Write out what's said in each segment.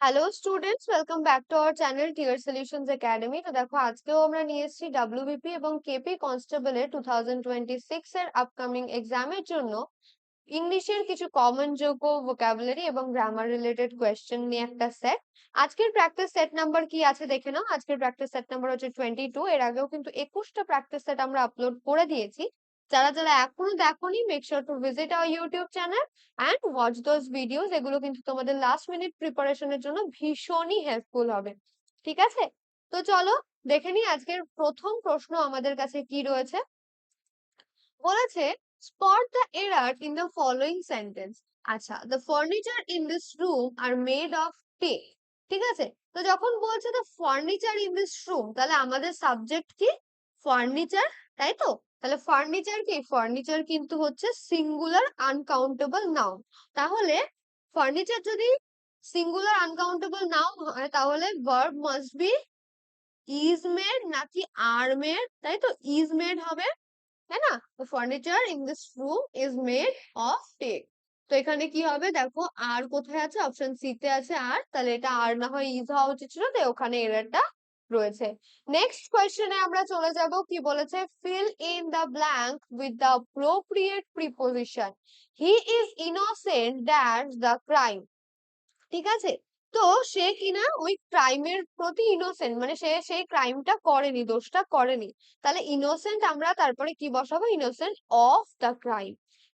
Hello students, welcome back to our channel Tier Solutions Academy. তো দেখো, আজকেও আমরা নিয়ে এসেছি ডাব্লিউবিপি এবং কেপি কনস্টেবলের 2026 এর আপকামিং এক্সামের জন্য ইংলিশের কিছু কমন যোগ্য ভোকাবুলারি এবং গ্রামার রিলেটেড কোয়েশ্চেন নিয়ে একটা সেট। আজকের প্র্যাকটিস সেট নাম্বার কি আছে দেখে নাও। আজকের প্র্যাকটিস সেট নাম্বার হচ্ছে 22। এর আগেও কিন্তু 21টা প্র্যাকটিস সেট আমরা আপলোড করে দিয়েছি। যারা যারা এখনো দেখোনি, make sure to visit our YouTube channel and watch those videos. এগুলো কিন্তু তোমাদের লাস্ট মিনিট প্রিপারেশনের জন্য ভীষণই হেল্পফুল হবে। ঠিক আছে, তো চলো দেখে নিই আজকের প্রথম প্রশ্ন আমাদের কাছে কি রয়েছে। বলেছে spot the error in the following sentence. আচ্ছা, the furniture in this room are made of teak. ঠিক আছে, তো যখন বলছে the furniture in this room, তাহলে আমাদের সাবজেক্ট কি? ফার্নিচার, তাই তো? তাহলে ফার্নিচার কি? ফার্নিচার কিন্তু হচ্ছে সিঙ্গুলার আনকাউন্টেবল নাউন। তাহলে ফার্নিচার যদি সিঙ্গুলার আনকাউন্টেবল নাউন হয়, তাহলে verb must be is made নাকি আর মেড, তাই তো? ইজ মেড হবে, তাই না? তো furniture in this room is made of teak. তো এখানে কি হবে দেখো, আর কোথায় আছে? অপশন সি তে আছে আর, তাহলে এটা আর না হয় ইজ হওয়া উচিত ছিল, তাই ওখানে এররটা রয়েছে। নেক্সট কোয়েশ্চেনে আমরা চলে যাব। কি বলেছে? Fill in the blank with the appropriate preposition. He is innocent that's the crime. ঠিক আছে, তো সে কিনা ওই ক্রাইমের প্রতি ইনোসেন্ট, মানে সে সেই ক্রাইমটা করেনি, দোষটা করেনি। তাহলে ইনোসেন্ট আমরা তারপরে কি বসাবো? Innocent of the crime.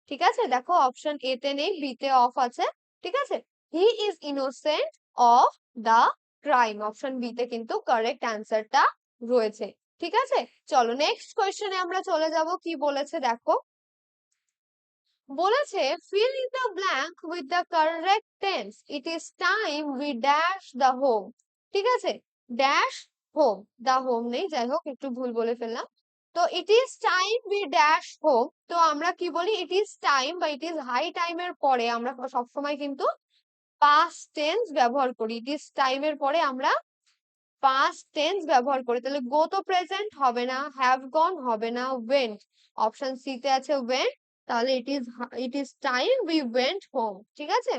ঠিক আছে, দেখো অপশন এ তে নেই, বি তে অফ আছে। ঠিক আছে, he is innocent of the crime, option B তে কিন্তু কারেক্ট অ্যান্সারটা রয়েছে। ঠিক আছে, চলো নেক্সট কোয়েশ্চেনে আমরা চলে যাব। কি বলেছে দেখো, বলেছে fill in the blank with the correct tense. It is time we dash the home. ঠিক আছে, ড্যাশ হোম, দা হোম নেই, যাই হোক একটু ভুল বলে ফেললাম। তো it is time we dash home, তো আমরা কি বলি? ইট ইজ টাইম বা ইট ইজ হাই টাইমের পরে আমরা সবসময় কিন্তু পাস্ট টেন্স ব্যবহার করি। ইট ইজ টাইমের পরে আমরা পাস্ট টেন্স ব্যবহার করি। তাহলে গো তো প্রেজেন্ট হবে না, হ্যাভ গন হবে না, ওয়েন্ট। অপশন সি তে আছে ওয়েন্ট, তাহলে it is time we went home. ঠিক আছে,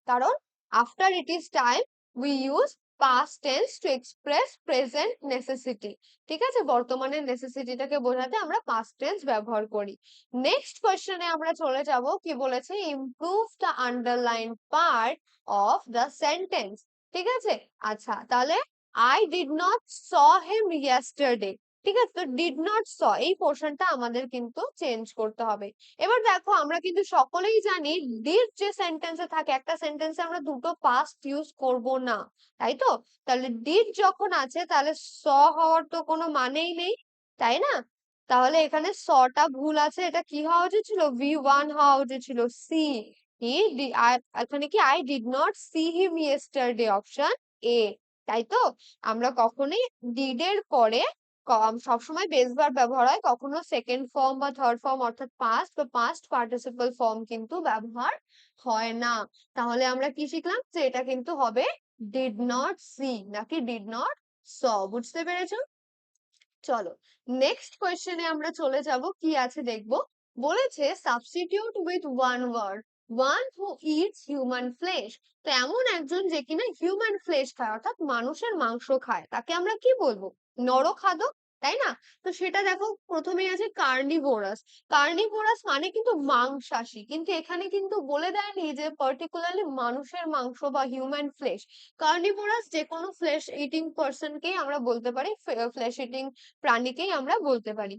কারণ after it is time we use past tends to express present necessity. ঠিক আছে, বর্তমানের নেসেসিটিটাকে বোঝাতে আমরা পাস্ট টেন্স ব্যবহার করি। নেক্সট কোয়েশ্চেনে আমরা চলে যাব। কি বলেছে? Improve the underline part of the sentence. ঠিক আছে, আচ্ছা তাহলে I did not saw him yesterday. ঠিক আছে, তো ডিড নট স এই পোর্শনটা আমাদের কিন্তু চেঞ্জ করতে হবে। এবার দেখো, আমরা কিন্তু সকলেই জানি ডিড যে সেন্টেন্সে থাকে, একটা সেন্টেন্সে আমরা দুটো পাস্ট ইউজ করব না, তাই তো? তাহলে ডিড যখন আছে, তাহলে স হওয়ার তো কোনো মানেই নেই, তাই না? তাহলে এখানে সটা ভুল আছে, এটা কি হওয়া উচিত ছিল? V1 হওয়া উচিত ছিল, সি। এখানে কি I did not see him yesterday, option A, তাই তো? আমরা কখনোই ডিড এর পরে সবসময় বেস ভার্ব ব্যবহার হয়, কখনো সেকেন্ড ফর্ম বা থার্ড ফর্ম অর্থাৎ পাস্ট বা পাস্ট পার্টিসিপল ফর্ম কিন্তু ব্যবহার হয় না। তাহলে আমরা কি শিখলাম? যে এটা কিন্তু হবে ডিড নট সি নাকি ডিড নট স। বুঝতে পেরেছো? চলো নেক্সট কোয়েশ্চেনে আমরা চলে যাব। কি আছে দেখবো। বলেছে substitute with one word one who eats human flesh. তো এমন একজন যে কিনা হিউম্যান ফ্লেশ খায়, অর্থাৎ মানুষের মাংস খায়, তাকে আমরা কি বলবো? নরখাদক, তাই না? তো সেটা দেখো, প্রথমেই আছে কার্নিভোরাস। কার্নিভোরাস মানে কিন্তু মাংসাশী, কিন্তু এখানে কিন্তু বলে দেয়নি যে পার্টিকুলারলি মানুষের মাংস বা হিউম্যান ফ্লেশ। কার্নিভোরাস যে কোনো ফ্লেশ ইটিং পার্সনকেই আমরা বলতে পারি, ফ্লেশ ইটিং প্রাণীকেই আমরা বলতে পারি।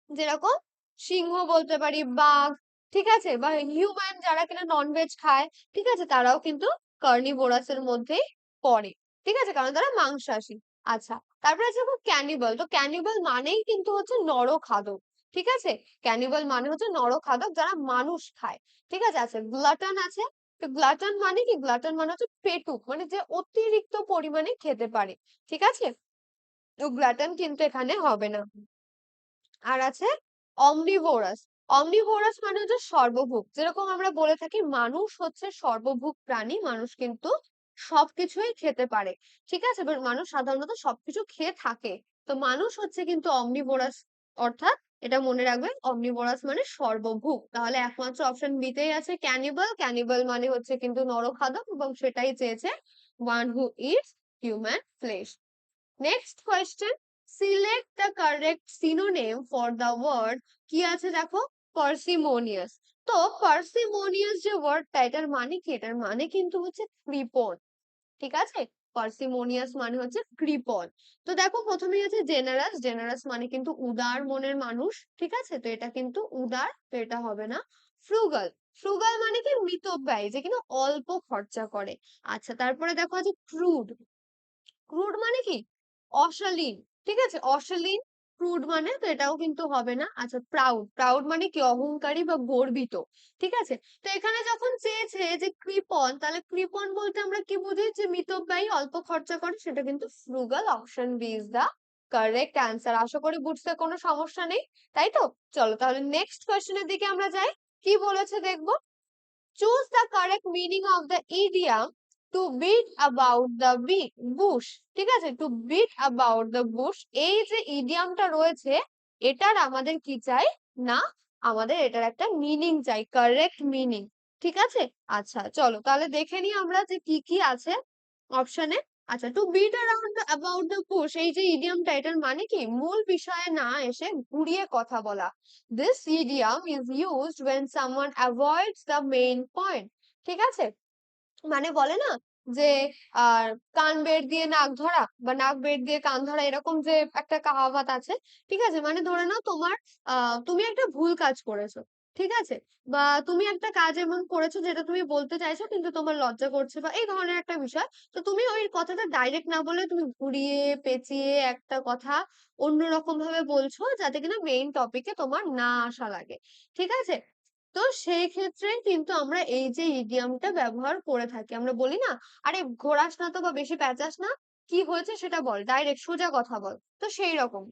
যেরকম সিংহ বলতে পারি, বাঘ, ঠিক আছে, বা হিউম্যান যারা কিনা ননভেজ খায়, ঠিক আছে, তারাও কিন্তু কার্নিভোরাসের মধ্যেই পড়ে। ঠিক আছে, কারণ তারা মাংসাশী। আচ্ছা, তারপরে আছে ক্যানিবাল। তো ক্যানিবাল মানেই কিন্তু হচ্ছে নরখাদক। ঠিক আছে, ক্যানিবাল মানে হচ্ছে নরখাদক, যারা মানুষ খায়। ঠিক আছে, আচ্ছা গ্লাটন আছে। তো গ্লাটন মানে কি? গ্লাটন মানে হচ্ছে পেটুক, মানে যে অতিরিক্ত পরিমাণে খেতে পারে। ঠিক আছে, তো গ্লাটন কিন্তু এখানে হবে না। আর আছে অমনিভোরাস। অমনিভোরাস মানে হচ্ছে সর্বভুক। যেরকম আমরা বলে থাকি মানুষ হচ্ছে সর্বভুক প্রাণী, মানুষ কিন্তু সবকিছুই খেতে পারে। ঠিক আছে, মানুষ সাধারণত সবকিছু খেয়ে থাকে। তো মানুষ হচ্ছে কিন্তু অমনিভোরাস, অর্থাৎ এটা মনে রাখবে, অমনিভোরাস মানে সর্বভুক। তাহলে একমাত্র অপশন বিতেই আছে ক্যানিবাল। ক্যানিবাল মানে হচ্ছে কিন্তু নরখাদক, এবং সেটাই চেয়েছে one who eats human flesh. Next question, select the correct synonym for the word. কি আছে দেখো, পার্সিমোনিয়াস। তো পার্সিমোনিয়াস যে ওয়ার্ডটা, এটার মানে কি? এটার মানে কিন্তু হচ্ছে কৃপণ। ঠিক আছে, পার্সিমোনিয়াস মানে হচ্ছে কৃপণ। তো দেখো প্রথমেই আছে জেনারাস। জেনারাস মানে কিন্তু উদার মনের মানুষ। ঠিক আছে, তো এটা কিন্তু উদার, তো এটা হবে না। ফ্রুগাল। ফ্রুগাল মানে কি? মিতব্যয়ী, যে কিনা অল্প খরচা করে। আচ্ছা, তারপরে দেখো আছে ক্রুড। ক্রুড মানে কি? অশালীন। ঠিক আছে, অশালীন ক্রুড মানে, তো এটাও কিন্তু হবে না। আচ্ছা, প্রাউড। প্রাউড মানে কি? অহংকারী বা গর্বিত। ঠিক আছে, তো এখানে যখন চেয়েছে যে কৃপণ, তাহলে কৃপণ বলতে আমরা কি বুঝি? যে মিতব্যয়ী, অল্প খরচা করে, সেটা কিন্তু frugal. Option B is the correct answer. আশা করি বুঝতে কোনো সমস্যা নেই, তাই তো? চলো তাহলে নেক্সট কোয়েশ্চেনের দিকে আমরা যাই। কি বলেছে দেখবো। Choose the correct meaning of the idiom to beat about the bush. ঠিক আছে, to beat about the bush, এই যে ইডিয়ামটা রয়েছে, এটার আমাদের কি চাই? না, আমাদের এটার একটা মিনিং চাই, কারেক্ট মিনিং। ঠিক আছে, আচ্ছা চলো তাহলে দেখে নিই আমরা যে কি কি আছে অপশনে। আচ্ছা, to beat around about the bush, এই যে ইডিয়ামটা, এটার মানে কি? মূল বিষয়ে না এসে ঘুরিয়ে কথা বলা। This idiom is used when someone avoids the main point. ঠিক আছে, মানে বলে না যে আর কান বের দিয়ে নাক ধরা, বা নাক বের দিয়ে কান ধরা, এরকম যে একটা কাহাবাত আছে। ঠিক আছে, মানে ধরে নাও তোমার তুমি একটা ভুল কাজ করেছো। ঠিক আছে, বা তুমি একটা কাজ এমন করেছো যেটা তুমি বলতে চাইছো কিন্তু তোমার লজ্জা করছে, বা এই ধরনের একটা বিষয়। তো তুমি ওই কথাটা ডাইরেক্ট না বলে তুমি ঘুরিয়ে পেঁচিয়ে একটা কথা অন্যরকম ভাবে বলছো, যাতে কিনা মেইন টপিকে তোমার না আসা লাগে। ঠিক আছে, তো সেই ক্ষেত্রে কিন্তু আমরা এই যে ইডিয়ামটা ব্যবহার করে থাকি। আমরা বলি না, আরে ঘোরাস না তো, বা বেশি প্যাঁচাস না, কি হয়েছে সেটা বল, ডাইরেক্ট সোজা কথা বল। তো সেই রকম,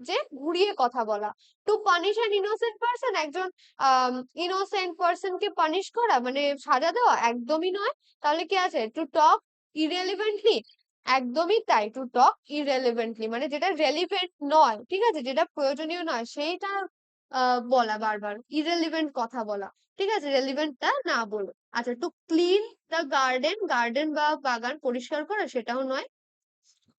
যে ঘুরিয়ে কথা বলা। Two punish an innocent person, একজন ইনোসেন্ট পারসন কে পানিশ করা মানে সাজা দেওয়া, একদমই নয়। তাহলে কি আছে? টু টক ইরেলিভেন্টলি, একদমই তাই। টু টক ইরেলিভেন্টলি মানে যেটা রেলিভেন্ট নয়, ঠিক আছে, যেটা প্রয়োজনীয় নয়, সেইটা বলা, বারবার ইরেলিভেন্ট কথা বলা। ঠিক আছে, রেলিভেন্টটা না বলো। আচ্ছা, to clean the garden, garden বা বাগান পরিষ্কার করা, সেটাও নয়।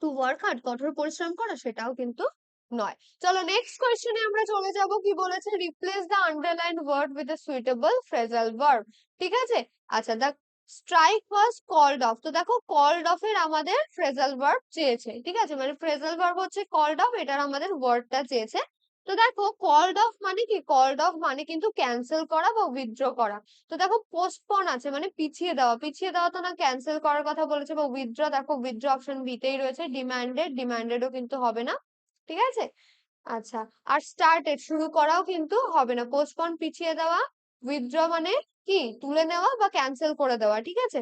টু ওয়ার্ক হার্ড, কঠোর পরিশ্রম করা, সেটাও কিন্তু নয়। চলো নেক্সট কোয়েশ্চেনে আমরা চলে যাব। কি বলেছে? Replace the underline word with a suitable phrasal verb. ঠিক আছে, আচ্ছা, the strike was called off. তো দেখো, কল্ড অফ এর আমাদের ফ্রেজাল ভার্ব চেয়েছে। ঠিক আছে, মানে ফ্রেজাল ভার্ব হচ্ছে কল্ড অফ, এটার আমাদের ওয়ার্ডটা চেয়েছে। তো দেখো, কল্ড অফ মানে কি? কল্ড অফ মানে কিন্তু ক্যান্সেল করা বা উইথড্র করা। তো দেখো, পোস্টপন আছে মানে পিছিয়ে দেওয়া। পিছিয়ে দেওয়া তো না, ক্যান্সেল করার কথা বলেছে। বা উইথড্র, দেখো উইথড্র অপশন বিতেই রয়েছে। ডিমান্ডেড, ডিমান্ডেডও কিন্তু হবে না। ঠিক আছে, আচ্ছা, আর স্টার্টেড, শুরু করাও কিন্তু হবে না। পোস্টপন পিছিয়ে দেওয়া, উইথড্র মানে কি? তুলে নেওয়া বা ক্যান্সেল করে দেওয়া। ঠিক আছে,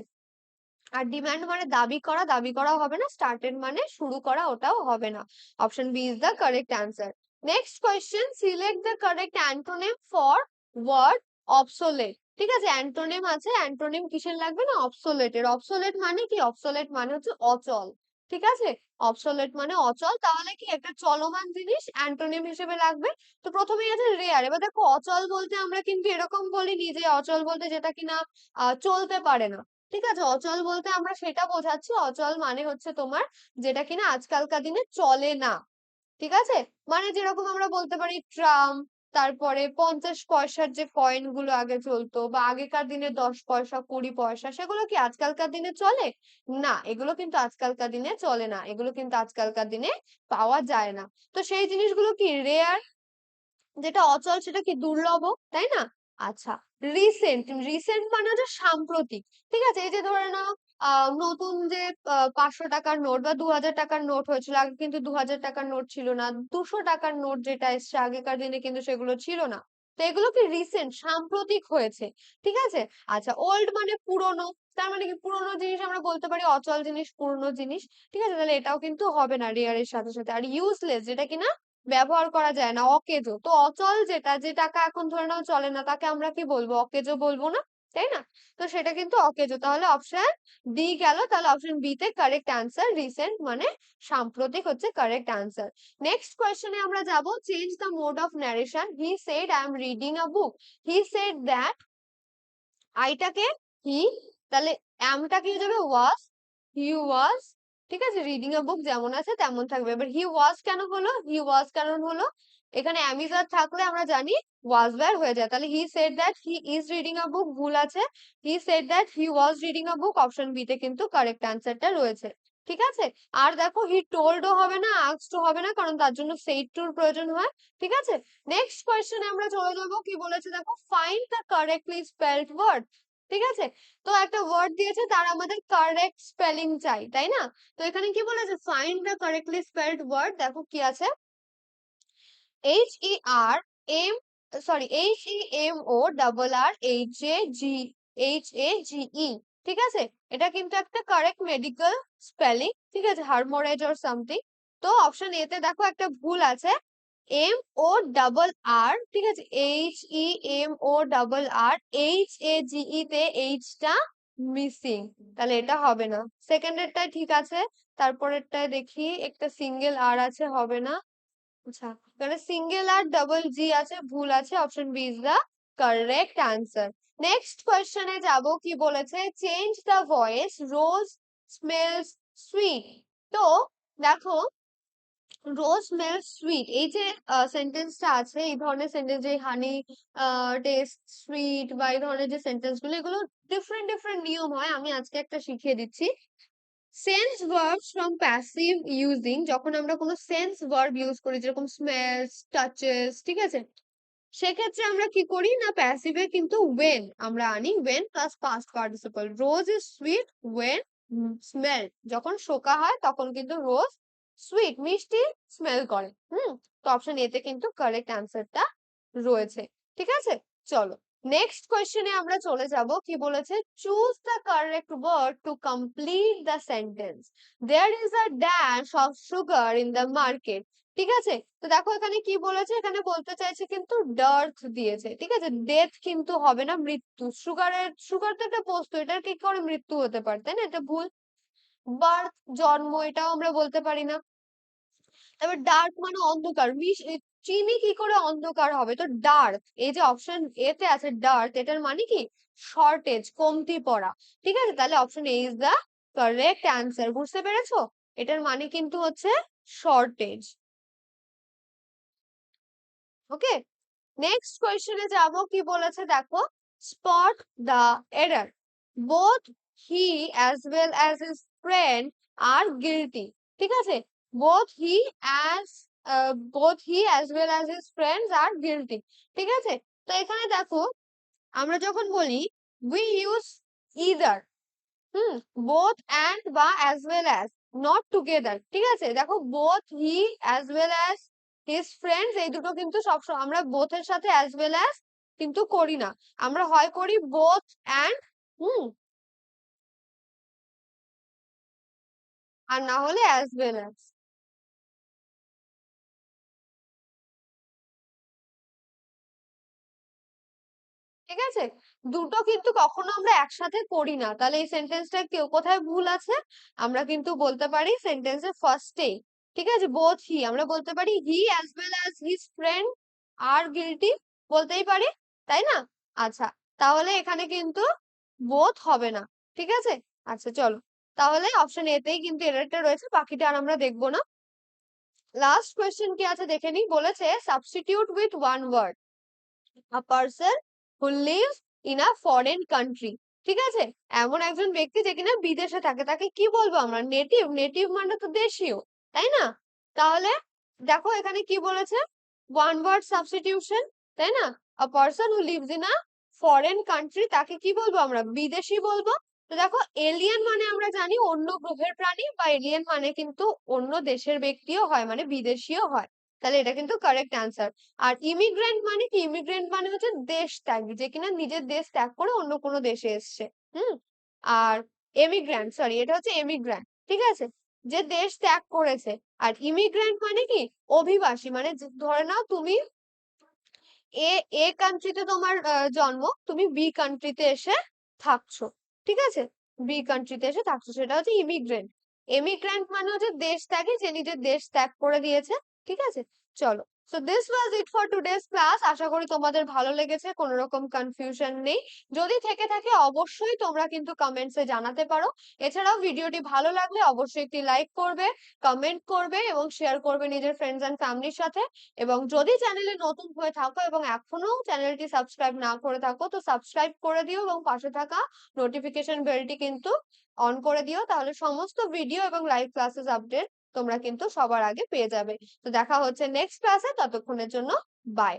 আর ডিমান্ড মানে দাবি করা, দাবি করাও হবে না। স্টার্টেড মানে শুরু করা, ওটাও হবে না। Option B is the correct answer. Next question, select the correct antonym for word obsolete. ঠিক আছে, অ্যান্টোনিম আছে, অ্যান্টোনিম কিসের লাগবে? না, অবসোলেটের। অবসোলেট মানে কি? অবসোলেট মানে হচ্ছে অচল। ঠিক আছে, অবসোলেট মানে অচল। তাহলে কি? একটা চলমান জিনিস অ্যান্টোনিম হিসেবে লাগবে। তো প্রথমেই আছে রেয়ার। এবার দেখো, অচল বলতে আমরা কিন্তু এরকম বলিনি যে অচল বলতে যেটা কিনা চলতে পারে না। ঠিক আছে, অচল বলতে আমরা সেটা বোঝাচ্ছি, অচল মানে হচ্ছে তোমার যেটা কিনা আজকালকার দিনে চলে না। ঠিক আছে, মানে যেরকম আমরা বলতে পারি ট্রাম, তারপরে 50 পয়সার যে কয়েন গুলো আগে চলতো, বা আগেকার দিনে 10 পয়সা 20 পয়সা, সেগুলো কি আজকালকার দিনে চলে? না, এগুলো কিন্তু আজকালকার দিনে চলে না, এগুলো কিন্তু আজকালকার দিনে পাওয়া যায় না। তো সেই জিনিসগুলো কি? রেয়ার। যেটা অচল সেটা কি? দুর্লভ, তাই না? আচ্ছা, রিসেন্ট। রিসেন্ট মানে হচ্ছে সাম্প্রতিক। ঠিক আছে, এই যে ধরে নাও নতুন যে 500 টাকার নোট বা 2000 টাকার নোট হয়েছিল, আগে কিন্তু 2000 টাকার নোট ছিল না। 200 টাকার নোট যেটা এসছে, আগেকার দিনে কিন্তু সেগুলো ছিল না। তো এগুলো কি? রিসেন্ট, সাম্প্রতিক হয়েছে। ঠিক আছে, আচ্ছা, ওল্ড মানে পুরনো। তার মানে কি? পুরনো জিনিস আমরা বলতে পারি অচল জিনিস, পুরনো জিনিস। ঠিক আছে, তাহলে এটাও কিন্তু হবে না রেয়ারের সাথে সাথে। আর ইউজলেস, যেটা কিনা ব্যবহার করা যায় না, অকেজো। তো অচল যেটা, যে টাকা এখন ধরে নাও চলে না, তাকে আমরা কি বলবো? অকেজো বলবো না? তাই না? তো সেটা কিন্তু অকেজো, তাহলে অপশন ডি গেল। তাহলে অপশন বি তে কারেক্ট অ্যান্সার, রিসেন্ট মানে সাম্প্রতিক হচ্ছে কারেক্ট অ্যান্সার। নেক্সট কোয়েশ্চেনে আমরা যাব, change the mode of narration. He said I am reading a book. He said that, আইটাকে হি, তাহলে অ্যামটা কি হয়ে যাবে ওয়াজ, হি ওয়াজ, ঠিক আছে, রিডিং আ বুক যেমন আছে তেমন থাকবে। এবার হি ওয়াজ কেন হলো, হি ওয়াজ কারণ হলো এখানে অ্যামিজার থাকলে আমরা জানি ওয়াজ ওয়্যার হয়ে যায়, তাহলে he said that he is reading a book ভুল আছে, he said that he was reading a book, option B তে কিন্তু কারেক্ট অ্যান্সারটা রয়েছে। ঠিক আছে, আর দেখো হি টোল্ডও হবে না, আস্কড হবে না, কারণ তার জন্য সেইড টুর প্রয়োজন হয়। ঠিক আছে, নেক্সট কোয়েশ্চেনে আমরা চলে যাবো, কি বলেছে দেখো, find the correctly spelled word. ঠিক আছে, তো একটা ওয়ার্ড দিয়েছে, তার আমাদের কারেক্ট স্পেলিং চাই, তাই না? তো এখানে কি বলেছে, find the correctly spelled word, দেখো কি আছে, H E R M, sorry, H E M O double R H A G E. ঠিক আছে, এটা কিন্তু একটা কারেক্ট মেডিকেল স্পেলিং, ঠিক আছে, হারমোরেজ অর সামথিং। তো অপশন এ তে দেখো একটা ভুল আছে, এম ও ডাবল আর, ঠিক আছে, H E M O double R, H A G E তে এইচটা মিসিং, তাহলে এটা হবে না। সেকেন্ডেরটাই ঠিক আছে, তারপরেরটায় দেখি একটা সিঙ্গেল আর আছে, হবে না। আচ্ছা, তাহলে সিঙ্গেল আর ডাবল জি আছে, ভুল আছে, option B is the correct answer. Next কোয়েশ্চেনে যাব, কি বলেছে, change the voice, rose smells sweet. তো দেখো, রোজ স্মেলস সুইট, এই যে সেন্টেন্সটা আছে, এই ধরনের সেন্টেন্স, যে হানি টেস্ট সুইট বা এই ধরনের যে সেন্টেন্স গুলো, এগুলো ডিফারেন্ট ডিফারেন্ট নিয়ম হয়, আমি আজকে একটা শিখিয়ে দিচ্ছি। Sense verbs from passive using, যখন আমরা কোনো সেন্স ভার্ব ইউজ করি, যেরকম স্মেলস, টাচেস, ঠিক আছে, সেক্ষেত্রে আমরা কি করি না, প্যাসিভে কিন্তু ওয়েন আমরা আনি, when plus past participle. Rose is sweet when smell, যখন শোকা হয় তখন কিন্তু রোজ সুইট, মিষ্টি স্মেল করে। তো অপশন এতে কিন্তু কারেক্ট অ্যান্সারটা রয়েছে। ঠিক আছে, চলো নেক্সট কোয়েশ্চেনে আমরা চলে যাব, কি বলেছে, choose the correct word to complete the sentence, there is a dash of sugar in the market. ঠিক আছে, তো দেখো এখানে কি বলেছে, এখানে বলতে চাইছে কিন্তু ডার্থ দিয়েছে, ঠিক আছে, ডেথ কিন্তু হবে না, মৃত্যু। সুগার তো একটা বস্তু, এটার কি করে মৃত্যু হতে পারে, তাই না, এটা ভুল। বার্থ জন্ম, এটাও আমরা বলতে পারি না। তারপর ডার্ক মানে অন্ধকার, চিনি কি করে অন্ধকার হবে, তো ডার্ক, এই যে অপশন এতে আছে ডার্ক, এটার মানে কি শর্টেজ, কমতি পড়া। ঠিক আছে, তাহলে option A is the correct answer, বুঝতে পেরেছো, এটার মানে কিন্তু হচ্ছে শর্টেজ। ওকে, নেক্সট কোয়েশ্চেনে যাব, কি বলেছে দেখো, spot the error, both he as well as his friend are guilty. ঠিক আছে, both he as both he as well as his friends are guilty. ঠিক আছে, তো এখানে দেখো, আমরা যখন বলি we use either, both and বা as well as, not together. ঠিক আছে, দেখো both he as well as his friends, এই দুটো কিন্তু সবসময় আমরা বোথের সাথে অ্যাজ ওয়েল অ্যাজ কিন্তু করি না, আমরা হয় করি বোথ অ্যান্ড, হুম, আর না হলে অ্যাজ ওয়েল অ্যাজ। ঠিক আছে, দুটো কিন্তু কখনো আমরা একসাথে করি না, তাহলে এই সেন্টেন্সটা কেউ কোথায় ভুল আছে, আমরা কিন্তু বলতে পারি সেন্টেন্সের ফার্স্টেই। ঠিক আছে, বোথ হি আমরা বলতে পারি হি as well as his friend are guilty, বলতেই পারি, তাই না? আচ্ছা, তাহলে এখানে কিন্তু বোথ হবে না। ঠিক আছে, আচ্ছা চলো, তাহলে অপশন এতেই কিন্তু এররটা রয়েছে, বাকিটা আর আমরা দেখবো না। লাস্ট কোয়েশ্চেন কি আছে দেখে নি, বলেছে substitute with one word a person who lives in a foreign country। ঠিক আছে, এমন একজন ব্যক্তি যে কিনা বিদেশে থাকে, তাকে কি বলবো আমরা, নেটিভ, নেটিভ মানে তো দেশীয়, তাই না? তাহলে দেখো এখানে কি বলেছে, ওয়ান ওয়ার্ড সাবস্টিটিউশন, তাই না, a person who lives in a foreign country, তাকে কি বলবো আমরা, বিদেশি বলবো। তো দেখো, এলিয়েন মানে আমরা জানি অন্য গ্রহের প্রাণী, বা এলিয়েন মানে কিন্তু অন্য দেশের ব্যক্তিও হয়, মানে বিদেশিও হয়, তাহলে এটা কিন্তু কারেক্ট অ্যান্সার। আর ইমিগ্রেন্ট মানে কি, ইমিগ্রেন্ট মানে হচ্ছে দেশ ত্যাগ, যে কিনা নিজের দেশ ত্যাগ করে অন্য কোনো দেশে এসছে। হুম, আর এমিগ্র্যান্ট, সরি, এটা হচ্ছে এমিগ্র্যান্ট, ঠিক আছে, যে দেশ ত্যাগ করেছে। আর ইমিগ্রেন্ট মানে কি, অভিবাসী, মানে ধরে নাও তুমি এ এ কান্ট্রিতে তোমার জন্ম, তুমি বি কান্ট্রিতে এসে থাকছো, ঠিক আছে? বি কান্ট্রিতে এসে থাকছো, সেটা হচ্ছে ইমিগ্রেন্ট। এমিগ্রেন্ট মানে হচ্ছে দেশ ত্যাগী, যে নিজের দেশ ত্যাগ করে দিয়েছে, ঠিক আছে? চলো, so this was it for today's class. আশা করি তোমাদের ভালো লেগেছে, কোনো রকম কনফিউশন নেই। যদি থেকে থাকে অবশ্যই তোমরা কিন্তু কমেন্টসে জানাতে পারো। এছাড়াও ভিডিওটি ভালো লাগলে অবশ্যই একটি লাইক করবে, কমেন্ট করবে এবং শেয়ার করবে নিজের ফ্রেন্ডস এন্ড ফ্যামিলির সাথে। এবং যদি চ্যানেলে নতুন হয়ে থাকো এবং এখনো চ্যানেলটি সাবস্ক্রাইব না করে থাকো, তো সাবস্ক্রাইব করে দিও এবং পাশে থাকা নোটিফিকেশন বেলটি কিন্তু অন করে দিও, তাহলে সমস্ত ভিডিও এবং লাইভ ক্লাসেস আপডেট তোমরা কিন্তু সবার আগে পেয়ে যাবে। তো দেখা হচ্ছে নেক্সট ক্লাসে, ততক্ষণের জন্য বাই।